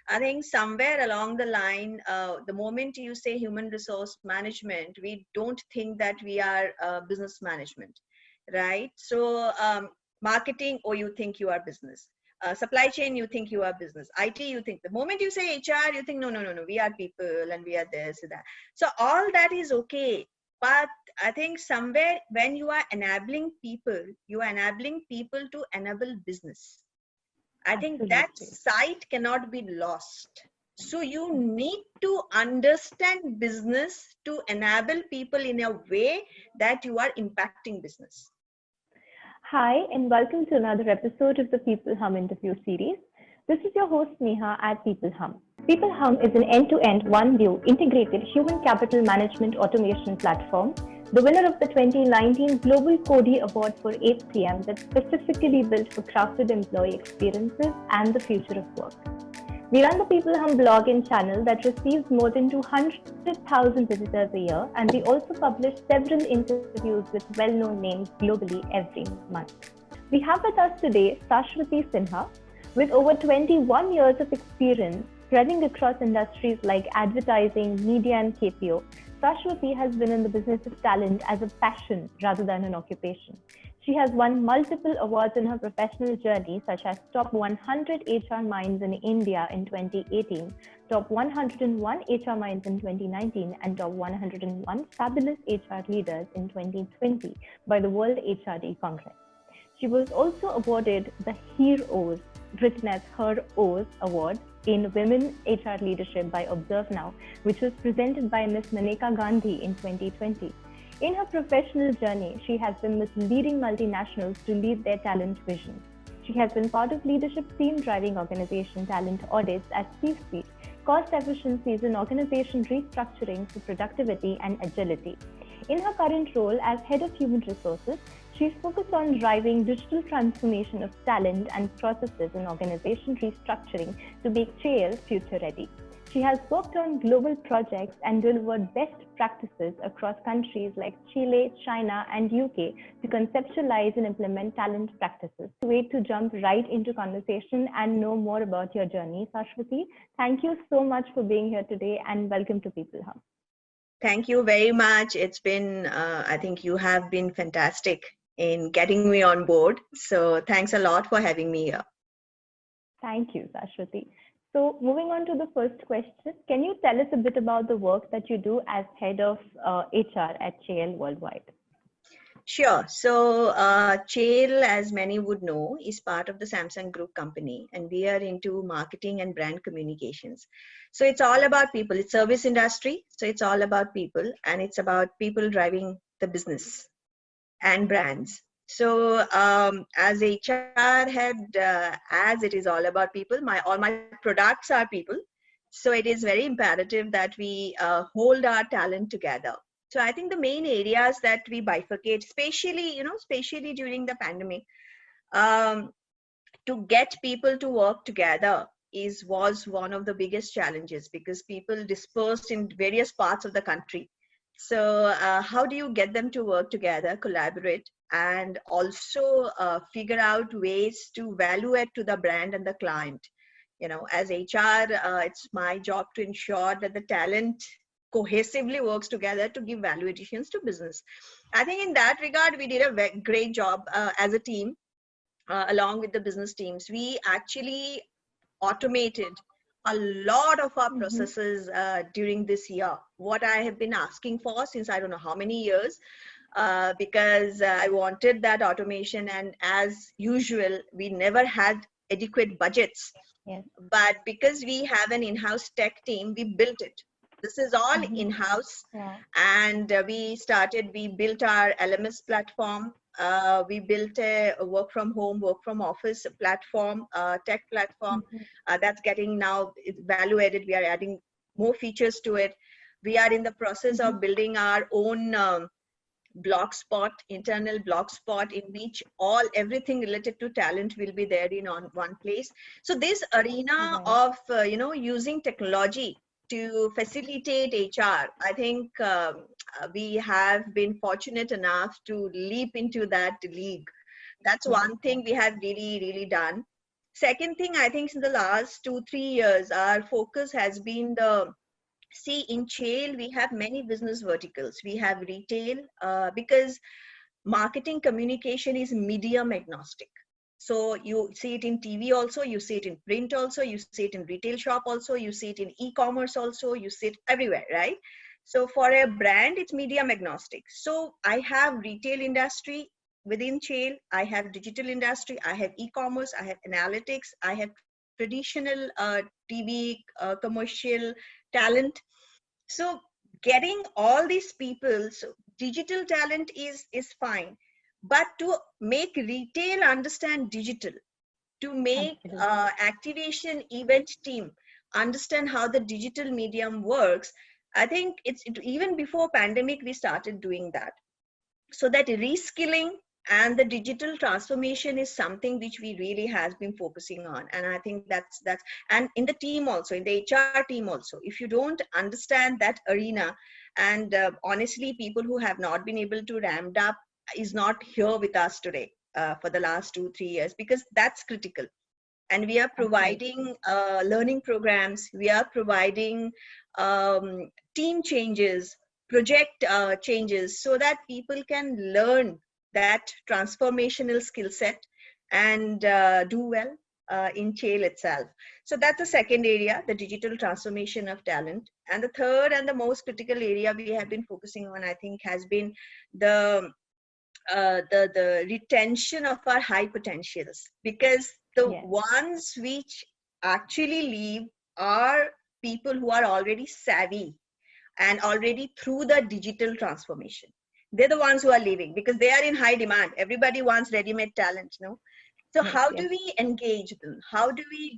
I think somewhere along the line, the moment you say human resource management, we don't think that we are business management, right? So marketing, or you think you are business. Supply chain, you think you are business. IT, you think. The moment you say HR, you think, no, no, no, no, we are people and we are this and that. So all that is okay. But I think somewhere when you are enabling people, you are enabling people to enable business. I think that Absolutely. sight cannot be lost. So you need to understand business to enable people in a way that you are impacting business. Hi, and welcome to another episode of the People Hum interview series. This is your host Neha at peopleHum. peopleHum is an end-to-end, one-view, integrated human capital management automation platform, the winner of the 2019 Global Cody Award for HCM that's specifically built for crafted employee experiences and the future of work. We run the peopleHum blog and channel that receives more than 200,000 visitors a year, and we also publish several interviews with well-known names globally every month. We have with us today Saswati Sinha, with over 21 years of experience spreading across industries like advertising, media, and KPO. Saswati has been in the business of talent as a passion rather than an occupation. She has won multiple awards in her professional journey, such as Top 100 HR Minds in India in 2018, Top 101 HR Minds in 2019, and Top 101 Fabulous HR Leaders in 2020 by the World HRD Congress. She was also awarded the Heroes, written as Her O's Award, in Women HR Leadership by Observe Now, which was presented by Ms. Maneka Gandhi in 2020. In her professional journey, she has been with leading multinationals to lead their talent vision. She has been part of leadership team driving organization talent audits at C-suite, cost efficiencies and organization restructuring for productivity and agility. In her current role as Head of Human Resources, she's focused on driving digital transformation of talent and processes and organization restructuring to make Cheil future ready. She has worked on global projects and delivered best practices across countries like Chile, China, and UK to conceptualize and implement talent practices. Wait to jump right into conversation and know more about your journey. Saswati, thank you so much for being here today and welcome to peopleHum. Thank you very much. It's been, I think you have been fantastic in getting me on board. So thanks a lot for having me here. Thank you, Saswati. So moving on to the first question, can you tell us a bit about the work that you do as head of HR at Cheil Worldwide? Sure. So Cheil, as many would know, is part of the Samsung Group company, and we are into marketing and brand communications. So it's all about people. It's service industry, so it's all about people, and it's about people driving the business and brands. So as HR head, as it is all about people, all my products are people. So it is very imperative that we hold our talent together. So I think the main areas that we bifurcate, especially during the pandemic, to get people to work together was one of the biggest challenges, because people dispersed in various parts of the country. So how do you get them to work together, collaborate, and also figure out ways to value add to the brand and the client? As HR, it's my job to ensure that the talent cohesively works together to give value additions to business. I think in that regard, we did a great job as a team, along with the business teams. We actually automated a lot of our processes during this year, what I have been asking for since I don't know how many years, because I wanted that automation, and as usual, we never had adequate budgets. Yes. But because we have an in-house tech team, we built it. This is all in-house. Yeah. And we built our LMS platform. We built a work from home, work from office platform, tech platform that's getting now value added. We are adding more features to it. We are in the process of building our own blogspot, internal blogspot, in which everything related to talent will be there in one place. So this arena of using technology to facilitate HR, I think we have been fortunate enough to leap into that league. That's one thing we have really done. Second thing, I think in the last 2-3 years, our focus has been see, in Cheil, we have many business verticals. We have retail, because marketing communication is medium agnostic. So you see it in TV also, you see it in print also, you see it in retail shop also, you see it in e-commerce also, you see it everywhere, right? So for a brand, it's medium agnostic. So I have retail industry within Cheil, I have digital industry, I have e-commerce, I have analytics, I have traditional TV commercial talent. So getting all these people, so digital talent is fine, but to make retail understand digital, to make Absolutely. activation event team understand how the digital medium works, I think even before pandemic we started doing that. So that reskilling and the digital transformation is something which we really has been focusing on. And I think that's and in the team also, in the HR team also, if you don't understand that arena, and honestly, people who have not been able to ramped up is not here with us today for the last 2-3 years, because that's critical. And we are Absolutely. providing learning programs, we are providing team changes, project changes, so that people can learn that transformational skill set and do well in Cheil itself. So that's the second area, the digital transformation of talent. And the third and the most critical area we have been focusing on, I think, has been the the retention of our high potentials, because the Yes. ones which actually leave are people who are already savvy and already through the digital transformation. They're the ones who are leaving because they are in high demand. Everybody wants ready-made talent, no? So Yes. how Yes. do we engage them? How do we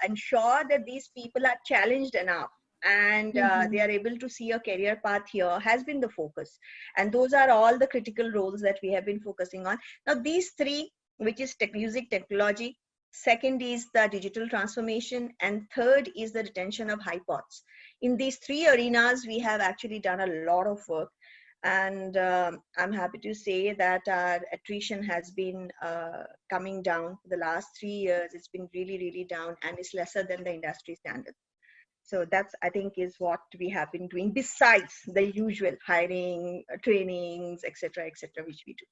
ensure that these people are challenged enough and they Mm-hmm. are able to see a career path here, has been the focus. And those are all the critical roles that we have been focusing on. Now these three, which is music technology, second is the digital transformation, and third is the retention of high pots. In these three arenas, we have actually done a lot of work. And I'm happy to say that our attrition has been coming down for the last 3 years. It's been really, really down, and it's lesser than the industry standard. So that's, I think, is what we have been doing besides the usual hiring, trainings, etc., which we do.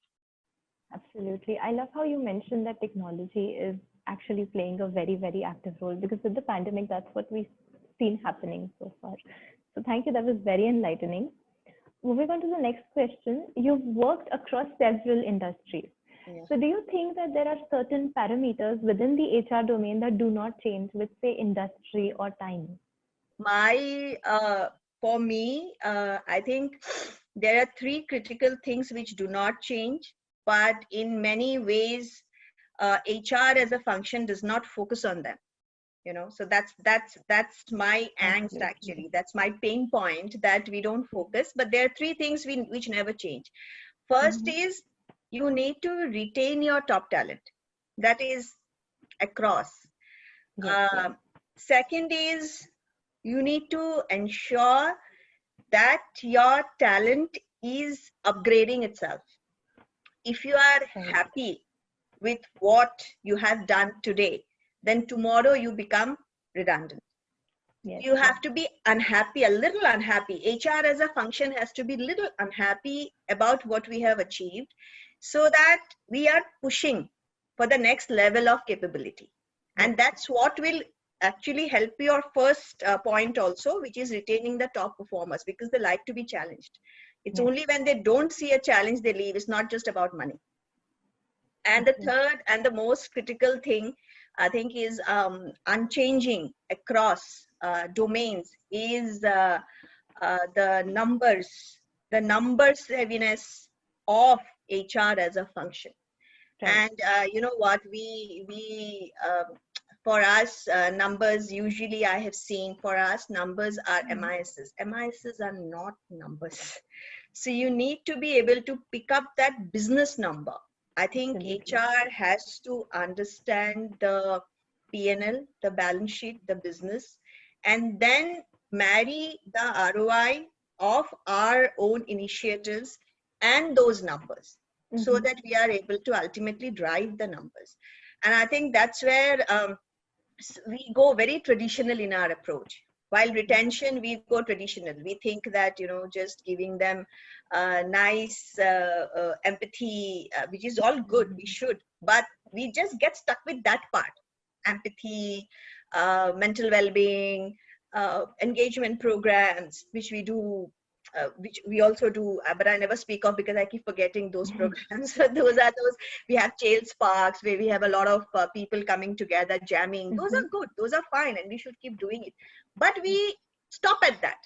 Absolutely. I love how you mentioned that technology is actually playing a very, very active role, because with the pandemic, that's what we've seen happening so far. So thank you. That was very enlightening. Moving on to the next question. You've worked across several industries. Yeah. So do you think that there are certain parameters within the HR domain that do not change with, say, industry or time? My For me, I think there are three critical things which do not change, but in many ways HR as a function does not focus on them. So that's my angst, Absolutely. actually. That's my pain point, that we don't focus. But there are three things which never change. First Mm-hmm. is, you need to retain your top talent. That is across. Yes, yes. uh, Second is, you need to ensure that your talent is upgrading itself. If you are Right. happy with what you have done today, then tomorrow you become redundant. Yes, You yes. have to be unhappy, a little unhappy. HR as a function has to be little unhappy about what we have achieved, so that we are pushing for the next level of capability. Yes. And that's what will actually help your first point also, which is retaining the top performers, because they like to be challenged. It's Yes. only when they don't see a challenge they leave. It's not just about money. And the Absolutely. third and the most critical thing, I think, is unchanging across domains is the numbers heaviness of HR as a function. Right. And you know what, for us, numbers, usually I have seen, for us, numbers are Mhm. MISs are not numbers. So you need to be able to pick up that business number. I think Absolutely. HR has to understand the P&L, the balance sheet, the business, and then marry the ROI of our own initiatives and those numbers, so Mm-hmm. that we are able to ultimately drive the numbers. And I think that's where we go very traditional in our approach. While retention, we go traditional. We think that, just giving them nice empathy, which is all good, we should, but we just get stuck with that part. Empathy, mental well-being, engagement programs, which we do, which we also do, but I never speak of because I keep forgetting those programs. So those, we have Cheil Sparks where we have a lot of people coming together, jamming. Those are good, those are fine, and we should keep doing it. But we stop at that.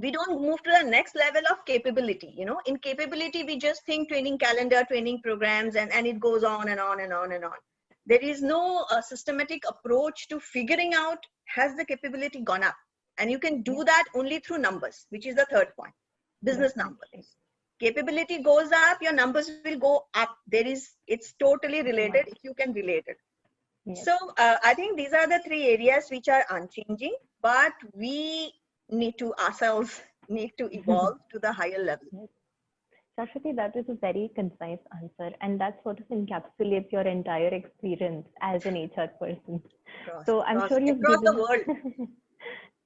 We don't move to the next level of capability. In capability, we just think training calendar, training programs, and it goes on and on and on and on. There is no systematic approach to figuring out, has the capability gone up? And you can do that only through numbers, which is the third point. Business numbers. Capability goes up, your numbers will go up. It's totally related if you can relate it. So I think these are the three areas which are unchanging, but we need to evolve to the higher level. Saswati, that is a very concise answer, and that sort of encapsulates your entire experience as an HR person. So I'm sure you've given the world.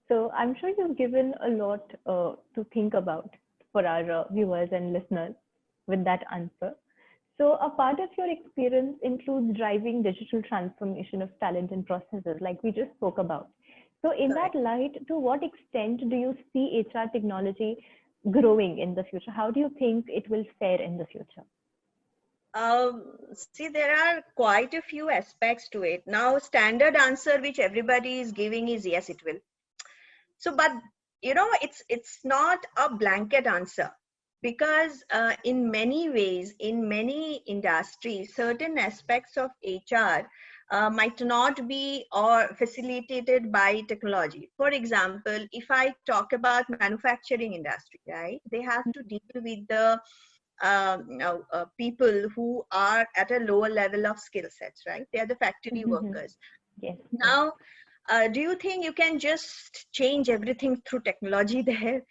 So I'm sure you've given a lot to think about for our viewers and listeners with that answer. So a part of your experience includes driving digital transformation of talent and processes, like we just spoke about. So in that light, to what extent do you see HR technology growing in the future? How do you think it will fare in the future? See, there are quite a few aspects to it. Now, standard answer which everybody is giving is yes, it will. So, but it's not a blanket answer, because in many ways, in many industries, certain aspects of HR might not be or facilitated by technology. For example, if I talk about manufacturing industry, right, they have to deal with the people who are at a lower level of skill sets, right? They are the factory workers. Yes. Now, do you think you can just change everything through technology there?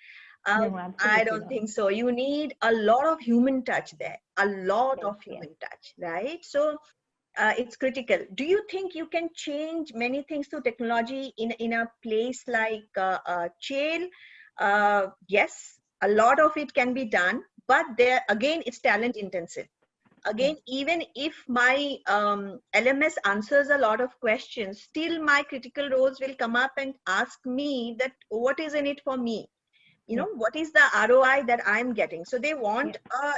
No, I don't think so. You need a lot of human touch there, a lot of human touch, right? So it's critical. Do you think you can change many things through technology in a place like Cheil? Yes, a lot of it can be done, but there again, it's talent intensive. Again, even if my LMS answers a lot of questions, still my critical roles will come up and ask me that what is in it for me? What is the ROI that I'm getting? So they want a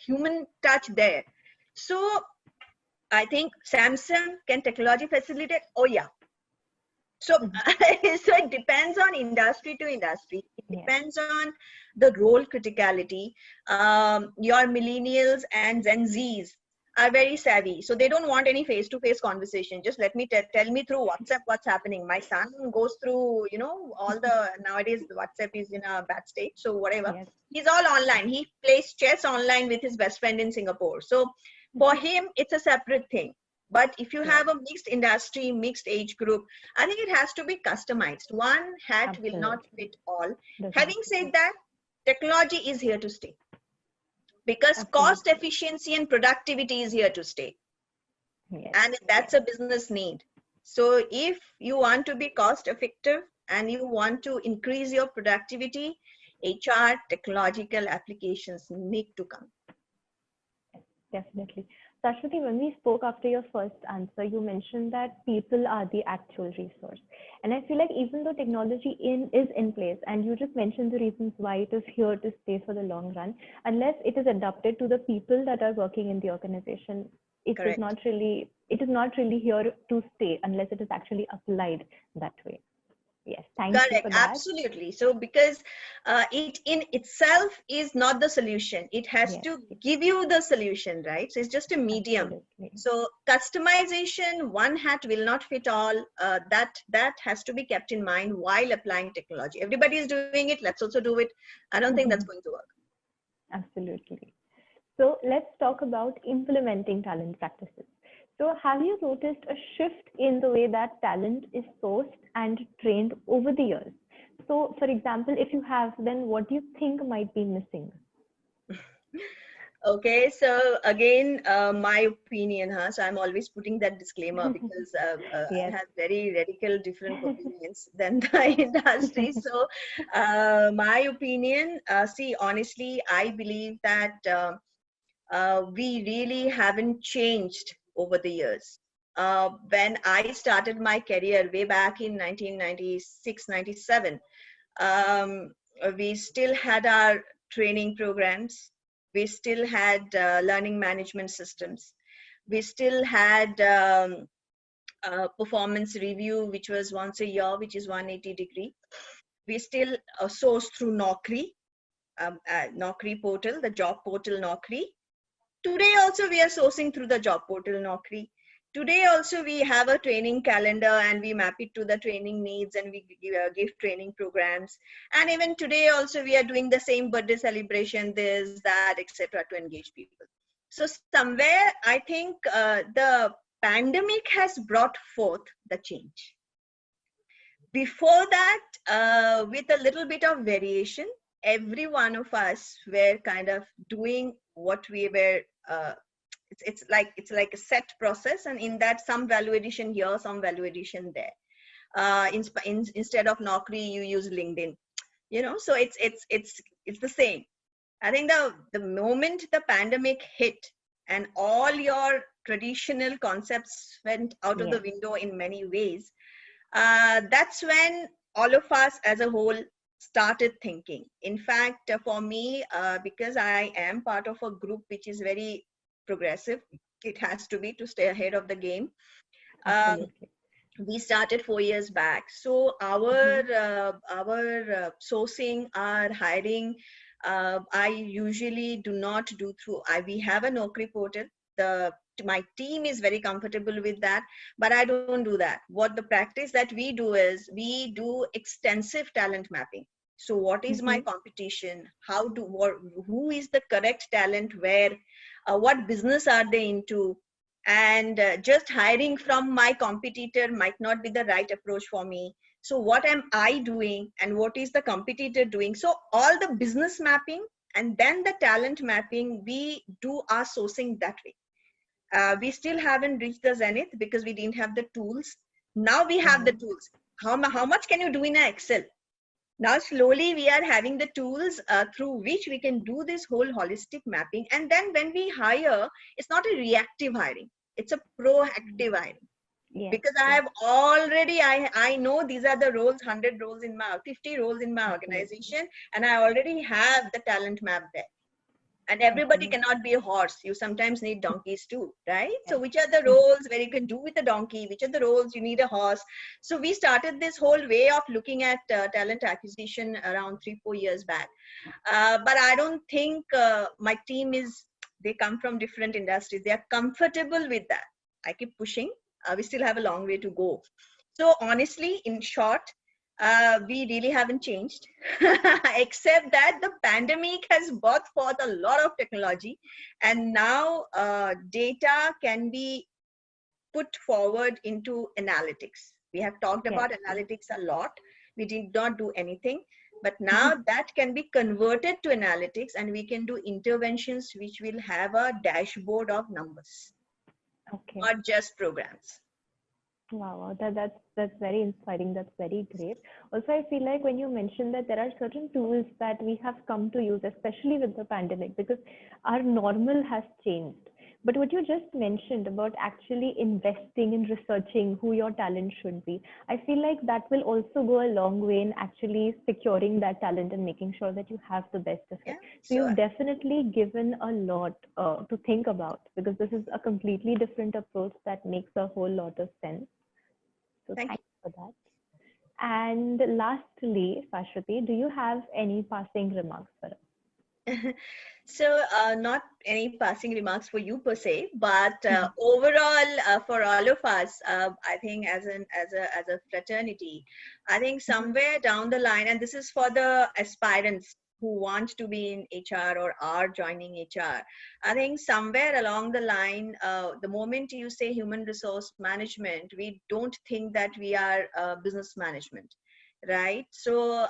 human touch there. So I think Samsung can technology facilitate. Oh yeah. So, so it depends on industry to industry. It depends on the role criticality. Your millennials and Gen Zs are very savvy. So they don't want any face-to-face conversation. Just let me tell me through WhatsApp what's happening. My son goes through, all the, nowadays WhatsApp is in a bad state. So whatever. He's all online. He plays chess online with his best friend in Singapore. So for him, it's a separate thing. But if you have a mixed industry, mixed age group, I think it has to be customized. One hat will not fit all. Having said that, technology is here to stay, because cost efficiency and productivity is here to stay. And that's a business need. So if you want to be cost effective and you want to increase your productivity, HR technological applications need to come. Definitely. Saswati, when we spoke after your first answer, you mentioned that people are the actual resource. And I feel like even though technology is in place, and you just mentioned the reasons why it is here to stay for the long run, unless it is adapted to the people that are working in the organization, it is not really here to stay unless it is actually applied that way. Yes, thank you for that. Absolutely. So because it in itself is not the solution. It has to give you the solution, right? So it's just a medium. Absolutely. So customization, one hat will not fit all. That has to be kept in mind while applying technology. Everybody is doing it. Let's also do it. I don't think that's going to work. Absolutely. So let's talk about implementing talent practices. So have you noticed a shift in the way that talent is sourced and trained over the years? So for example, if you have, then what do you think might be missing? Okay, so again, my opinion, huh? So I'm always putting that disclaimer because I Yes. have very radical different opinions than the industry. So my opinion, see, honestly, I believe that we really haven't changed over the years. When I started my career way back in 1996, 97, um, we still had our training programs. We still had learning management systems. We still had performance review, which was once a year, which is 180-degree. We still source through Naukri portal, the job portal Naukri. Today also we are sourcing through the job portal Naukri. Today also we have a training calendar and we map it to the training needs and we give training programs. And even today also we are doing the same birthday celebration, this, that, etc. to engage people. So somewhere I think the pandemic has brought forth the change. Before that, with a little bit of variation, every one of us were kind of doing what we were it's like a set process, and in that some value addition here, some value addition there. Instead of Naukri you use LinkedIn, so it's the same. I think the moment the pandemic hit and all your traditional concepts went out of the Yes. window in many ways, that's when all of us as a whole started thinking. In fact, for me, because I am part of a group which is very progressive, it has to be to stay ahead of the game. Um, Absolutely. we started 4 years back, so our Mhm. sourcing, our hiring, I usually do not do through. We have a Naukri portal. The My team is very comfortable with that, but I don't do that. What the practice that we do is we do extensive talent mapping. So what is my Mhm. competition? Who is the correct talent? Where? What business are they into? And just hiring from my competitor might not be the right approach for me. So what am I doing and what is the competitor doing? So all the business mapping and then the talent mapping, we do our sourcing that way. We still haven't reached the zenith because we didn't have the tools. Now we have the Mhm. tools. How much can you do in an Excel? Now slowly we are having the tools through which we can do this whole holistic mapping. And then when we hire, it's not a reactive hiring, it's a proactive hiring. Yes. Because I Yes. have already, I know these are the roles, 100 roles in my 50 roles in my Absolutely. organization, and I already have the talent map there. And everybody Absolutely. cannot be a horse. You sometimes need donkeys too, right? So Yes. which are the roles where you can do with a donkey? Which are the roles you need a horse? So we started this whole way of looking at talent acquisition around 3-4 years back. But I don't think my team they come from different industries. They are comfortable with that. I keep pushing. We still have a long way to go. So honestly, in short, we really haven't changed, except that the pandemic has brought forth a lot of technology, and now data can be put forward into analytics. We have talked Yes. about Yes. analytics a lot. We did not do anything, but now that can be converted to analytics, and we can do interventions which will have a dashboard of numbers, Okay. not just programs. Wow, wow. That's very inspiring. That's very great. Also, I feel like when you mentioned that there are certain tools that we have come to use, especially with the pandemic, because our normal has changed. But what you just mentioned about actually investing in researching who your talent should be, I feel like that will also go a long way in actually securing that talent and making sure that you have the best of Yeah. it. So So you've definitely given a lot to think about, because this is a completely different approach that makes a whole lot of sense. So thank thank you for that. And lastly, Saswati, do you have any passing remarks for us? you. So, not any passing remarks for you per se, but overall, for all of us, I think as a fraternity, I think somewhere down the line, and this is for the aspirants who want to be in HR or are joining HR, I think somewhere along the line, the moment you say human resource management, we don't think that we are business management, right? So,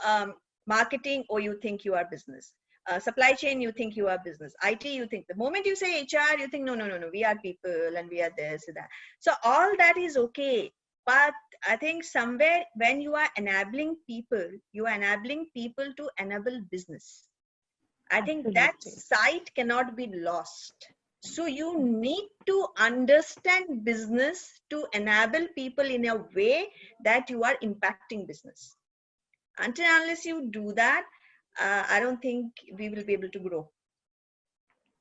marketing, or you think you are business. Supply chain, you think you are business. IT, you think, the moment you say HR, you think, no, no, no, no, we are people and we are this and that. So all that is okay. But I think somewhere when you are enabling people, you are enabling people to enable business. I think that Absolutely. sight cannot be lost. So you need to understand business to enable people in a way that you are impacting business. Until unless you do that, I don't think we will be able to grow.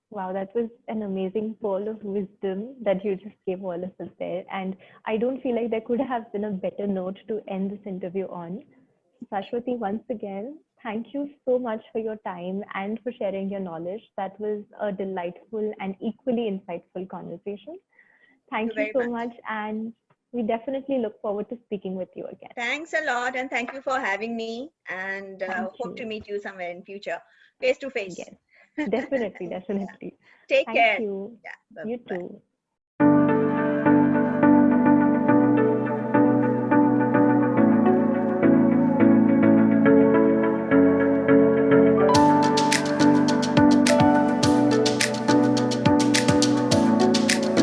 Wow, that was an amazing pearl of wisdom that you just gave all of us there. And I don't feel like there could have been a better note to end this interview on. Saswati, once again, thank you so much for your time and for sharing your knowledge. That was a delightful and equally insightful conversation. Thank you Thank you very so much. much. And we definitely look forward to speaking with you again. Thanks a lot, and thank you for having me. And Thank hope to you. meet you somewhere in future, face to face. Yes, definitely, definitely. Take Thank care. you. Yeah, bye You bye. too.